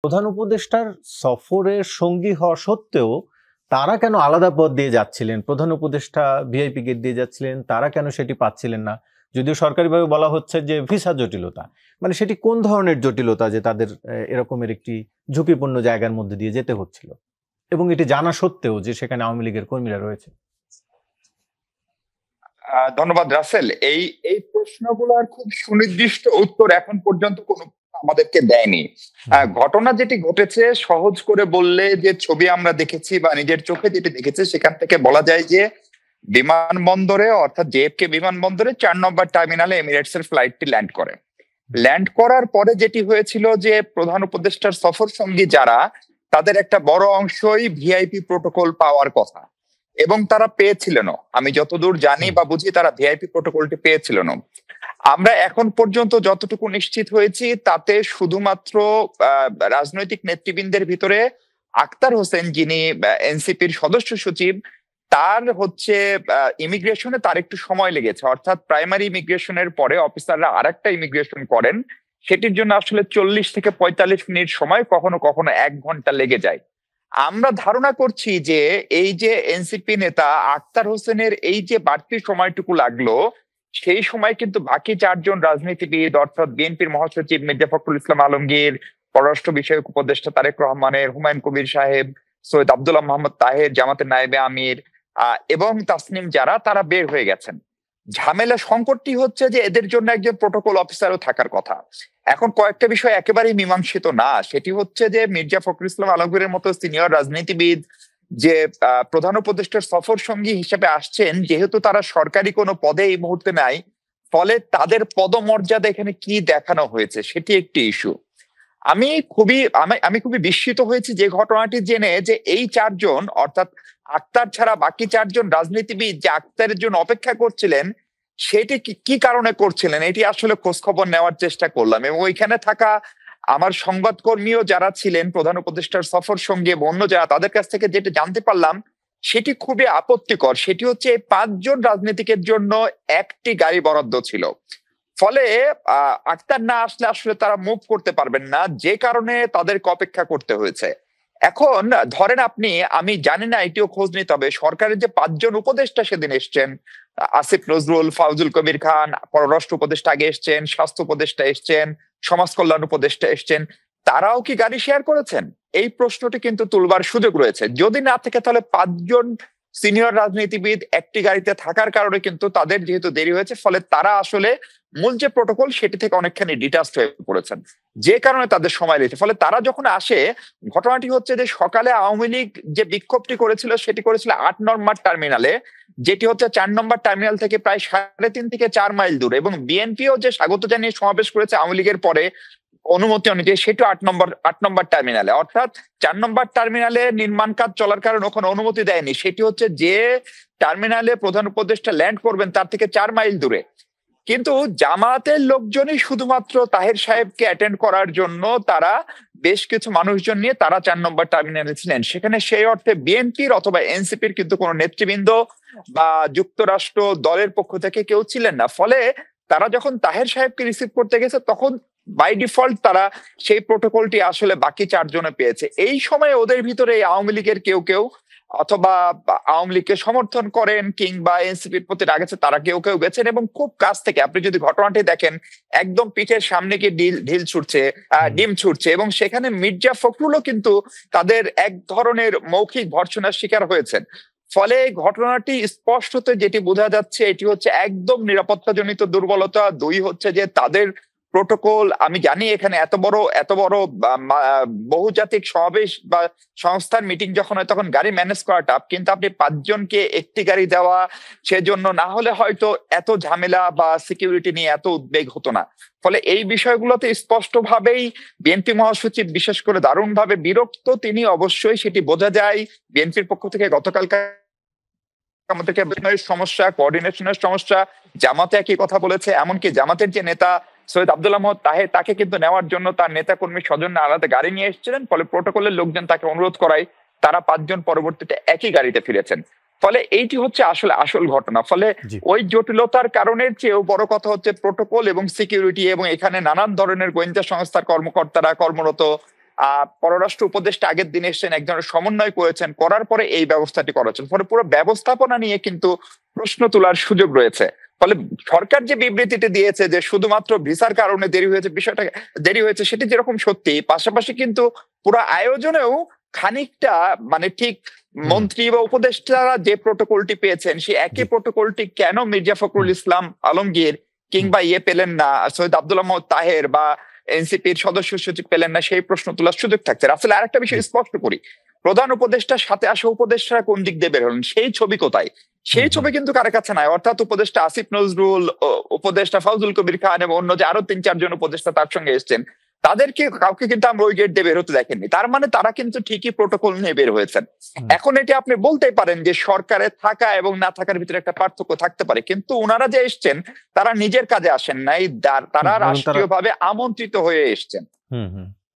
প্রধান উপদেষ্টার সফরের সঙ্গী হওয়া সত্ত্বেও তারা কেন আলাদা পথ দিয়ে যাচ্ছিলেন? প্রধান উপদেষ্টা ভিআইপি গেট দিয়ে যাচ্ছিলেন, তারা কেন সেটি পাচ্ছিলেন না? যদিও সরকারিভাবে বলা হচ্ছে যে ভিসা জটিলতা, মানে সেটি কোন ধরনের জটিলতা যে তাদের এরকমের একটি ঝুঁকিপূর্ণ জায়গার মধ্যে দিয়ে যেতে হচ্ছিল, এবং এটি জানা সত্ত্বেও যে সেখানে আওয়ামী লীগের কর্মীরা রয়েছে? ধন্যবাদ রাসেল। এই এই প্রশ্নগুলোর খুব সুনির্দিষ্ট উত্তর এখন পর্যন্ত কোনো আমাদেরকে দেয়নি। ঘটনা যেটি ঘটেছে সহজ করে বললে, যে ছবি আমরা দেখেছি বা নিজের চোখে যেটি দেখেছি, সেখান থেকে বলা যায় যে বিমানবন্দরে, অর্থাৎ জেএফকে বিমানবন্দরে 4 নম্বর টার্মিনালে এমিরেটস এর ফ্লাইটটি ল্যান্ড করে। ল্যান্ড করার পরে যেটি হয়েছিল যে প্রধান উপদেষ্টার সফর সঙ্গী যারা, তাদের একটা বড় অংশই ভিআইপি প্রোটোকল পাওয়ার কথা, এবং তারা পেয়েছিলেনও। আমি যতদূর জানি বা বুঝি, তারা ভিআইপি প্রোটোকলটি পেয়েছিলেন। আমরা এখন পর্যন্ত যতটুকু নিশ্চিত হয়েছি তাতে শুধুমাত্র রাজনৈতিক নেতৃবৃন্দের ভিতরে আক্তার হোসেন, যিনি এনসিপির সদস্য সচিব, তার হচ্ছে ইমিগ্রেশনে তার একটু সময় লেগেছে। অর্থাৎ প্রাইমারি ইমিগ্রেশনের পরে অফিসাররা আরেকটা ইমিগ্রেশন করেন, সেটির জন্য আসলে 40 থেকে 45 মিনিট সময়, কখনো কখনো 1 ঘন্টা লেগে যায়। আমরা ধারণা করছি যে এই যে এনসিপি নেতা আক্তার হোসেনের এই যে বাড়তি সময়টুকু লাগলো, সেই সময় কিন্তু বাকি 4 জন রাজনীতিবিদ, অর্থাৎ বিএনপির মহাসচিব মির্জা ফখরুল ইসলাম আলমগীর, পররাষ্ট্র বিষয়ক উপদেষ্টা তারেক রহমানের, হুমায়ুন কবির সাহেব, সৈয়দ আব্দুল্লাহ মোহাম্মদ তাহের, জামাতের নায়েবে আমির এবং তাসনিম, যারা তারা বের হয়ে গেছেন। ঝামেলা সংকটটি হচ্ছে যে এদের জন্য একজন প্রোটোকল অফিসারও থাকার কথা। এখন কয়েকটা বিষয় একেবারেই মীমাংসিত না। সেটি হচ্ছে যে মির্জা ফখরুল ইসলাম আলমগীরের মতো সিনিয়র রাজনীতিবিদ যে প্রধান উপদেষ্টার সফর সঙ্গী হিসেবে আসছেন, যেহেতু তারা সরকারি কোনো পদে এই মুহূর্তে নাই, ফলে তাদের পদমর্যাদা এখানে কি দেখানো হয়েছে সেটি একটি ইস্যু। আমি খুবই বিস্মিত হয়েছি যে ঘটনাটি জেনে, যে এই 4 জন, অর্থাৎ আক্তার ছাড়া বাকি 4 জন রাজনীতিবিদ যে আক্তারের জন্য অপেক্ষা করছিলেন, সেটি কি কারণে করছিলেন, এটি আসলে খোঁজ খবর নেওয়ার চেষ্টা করলাম। এবং ওইখানে থাকা আমার সংবাদকর্মীও যারা ছিলেন প্রধান উপদেষ্টার সফর সঙ্গে অন্য যারা, তাদের কাছ থেকে যেটা জানতে পারলাম সেটি খুবই আপত্তিকর। সেটি হচ্ছে এই 5 জন রাজনীতিকের জন্য একটি গাড়ি বরাদ্দ ছিল। ফলে আক্তার না আসলে আসলে তারা মুভ করতে পারবেন না, যে কারণে তাদেরকে অপেক্ষা করতে হয়েছে। এখন ধরেন আপনি, আমি জানি না, এটিও খোঁজ নিতে হবে, সরকারের যে 5 জন উপদেষ্টা সেদিন এসছেন, আসিফ নজরুল, ফাউজুল কবির খান, পররাষ্ট্র উপদেষ্টা আগে এসছেন, স্বাস্থ্য উপদেষ্টা এসছেন, সমাজ কল্যাণ উপদেষ্টা এসছেন, তারাও কি গাড়ি শেয়ার করেছেন? এই প্রশ্নটি কিন্তু তুলবার সুযোগ রয়েছে। যদি না থাকে, তাহলে 5 জন সিনিয়র রাজনীতিবিদ একটি গাড়িতে থাকার কারণে কিন্তু তাদের যেহেতু দেরি হয়েছে, ফলে তারা আসলে মূল যে প্রোটোকল সেটি থেকে অনেকখানি ডিটাচড হয়ে পড়েছেন, যে কারণে তাদের সময় লেগেছে। ফলে তারা যখন আসে, ঘটনাটি হচ্ছে যে সকালে আওয়ামী লীগ যে বিক্ষোভটি করেছিল সেটি করেছিল 8 নম্বর টার্মিনালে, যেটি হচ্ছে 4 নম্বর টার্মিনাল থেকে প্রায় 3.5 থেকে 4 মাইল দূর। এবং বিএনপিও যে স্বাগত জানিয়ে সমাবেশ করেছে আওয়ামী লীগের পরে অনুমতি অনুযায়ী, সেটিও 8 নম্বর টার্মিনালে। অর্থাৎ 4 নম্বর টার্মিনালে নির্মাণ কাজ চলার কারণে ওখানে অনুমতি দেয়নি। সেটি হচ্ছে যে টার্মিনালে প্রধান উপদেষ্টা ল্যান্ড করবেন তার থেকে 4 মাইল দূরে। কিন্তু জামাতের লোকজনই শুধুমাত্র তাহের সাহেবকে অ্যাটেন্ড করার জন্য তারা বেশ কিছু মানুষজন নিয়ে তারা 4 নম্বর টার্মিনালে ছিলেন। সেখানে সেই অর্থে বিএনপির অথবা এনসিপির কিন্তু কোনো নেতৃবৃন্দ বা যুক্তরাষ্ট্র দলের পক্ষ থেকে কেউ ছিলেন না। ফলে তারা যখন তাহের সাহেবকে রিসিভ করতে গেছে, তখন বাই ডিফল্ট তারা সেই প্রোটোকলটি আসলে বাকি 4 জনে পেয়েছে। এই সময় ওদের ভিতরে আওয়ামী লীগের কেউ কেউ, অথবা আওয়ামী লীগকে সমর্থন করেন কিংবা এনসিপির প্রতি রাগ আছে, তারা কেউ কেউ গেছেন এবং খুব কাছ থেকে, আপনি যদি ঘটনাটি দেখেন, একদম পিঠের সামনে গিয়ে ডিম ছুটছে। এবং সেখানে মির্জা ফখরুলও কিন্তু তাদের এক ধরনের মৌখিক ভর্ৎসনার শিকার হয়েছেন। ফলে ঘটনাটি স্পষ্টত যেটি বোঝা যাচ্ছে, এটি হচ্ছে একদম নিরাপত্তাজনিত দুর্বলতা। 2 হচ্ছে যে তাদের প্রোটোকল, আমি জানি এখানে এত বড় বহুজাতিক সমাবেশ বা সংস্থার মিটিং যখন হয় তখন গাড়ি ম্যানেজ করা টাফ, কিন্তু আপনি 5 জনকে একটি গাড়ি দেওয়া, সেজন্য না হলে হয়তো এত ঝামেলা বা সিকিউরিটি নিয়ে এত উদ্বেগ হতো না। ফলে এই বিষয়গুলোতে স্পষ্টভাবেই বিএনপি মহাসচিব বিশেষ করে দারুণভাবে বিরক্ত তিনি, অবশ্যই সেটি বোঝা যায়। বিএনপির পক্ষ থেকে গতকালকে আমাদেরকে সমস্যা, কোঅর্ডিনেশনের সমস্যা, জামাতে একই কথা বলেছে। এমনকি জামাতের যে নেতা সৈয়দ আব্দুল্লাহ মোহাম্মদ তাহের, তাকে কিন্তু নেওয়ার জন্য তার নেতা কর্মী স্বজন আলাদা গাড়ি নিয়ে এসেছিলেন। ফলে প্রোটোকলের লোকজন তাকে অনুরোধ করায় তারা 5 জন পরবর্তীতে একই গাড়িতে ফিরেছেন। ফলে এইটি হচ্ছে আসল ঘটনা। ফলে ওই জটিলতার কারণের চেয়েও বড় কথা হচ্ছে প্রোটোকল এবং সিকিউরিটি, এবং এখানে নানান ধরনের গোয়েন্দা সংস্থার কর্মকর্তারা কর্মরত, পররাষ্ট্র উপদেষ্টা আগের দিন এসেছেন, এক ধরনের সমন্বয় করেছেন, করার পরে এই ব্যবস্থাটি করা হচ্ছে। ফলে পুরো ব্যবস্থাপনা নিয়ে কিন্তু প্রশ্ন তোলার সুযোগ রয়েছে। ফলে সরকার যে বিবৃতিটি দিয়েছে যে শুধুমাত্র ভিসার কারণে দেরি হয়েছে, বিষয়টা দেরি হয়েছে সেটি যেরকম সত্যি, পাশাপাশি কিন্তু পুরো আয়োজনেও খানিকটা মানে ঠিক মন্ত্রী বা উপদেষ্টারা যে প্রোটোকলটি পেয়েছেন সেই একই প্রোটোকলটি কেন মির্জা ফখরুল ইসলাম আলমগীর কিংবা পেলেন না, সৈয়দ আব্দুল্লাহ মাহমুদ তাহের বা এনসিপির সদস্য সচিব পেলেন না, সেই প্রশ্ন তোলার সুযোগ থাকছে। আসলে আরেকটা বিষয় স্পষ্ট করি, প্রধান উপদেষ্টার সাথে আসা উপদেষ্টারা কোন দিক দিয়ে বের হলেন, সেই ছবি কোথায়? সেই ছবি কিন্তু কারো কাছে নাই। অর্থাৎ উপদেষ্টা আসিফ নজরুল, উপদেষ্টা ফজলুল কবির খান এবং অন্য যে আরো 3-4 জন উপদেষ্টা তার সঙ্গে এসেছেন, তাদেরকে কাউকে কিন্তু আমরা ওই গেট দিয়ে বের হতে দেখেননি। তার মানে তারা কিন্তু ঠিকই প্রোটোকল নিয়ে বের হয়েছেন। এখন এটি আপনি বলতেই পারেন যে সরকারে থাকা এবং না থাকার ভিতরে একটা পার্থক্য থাকতে পারে, কিন্তু ওনারা যে এসছেন তারা নিজের কাজে আসেন নাই, তারা রাষ্ট্রীয়ভাবে আমন্ত্রিত হয়ে এসছেন।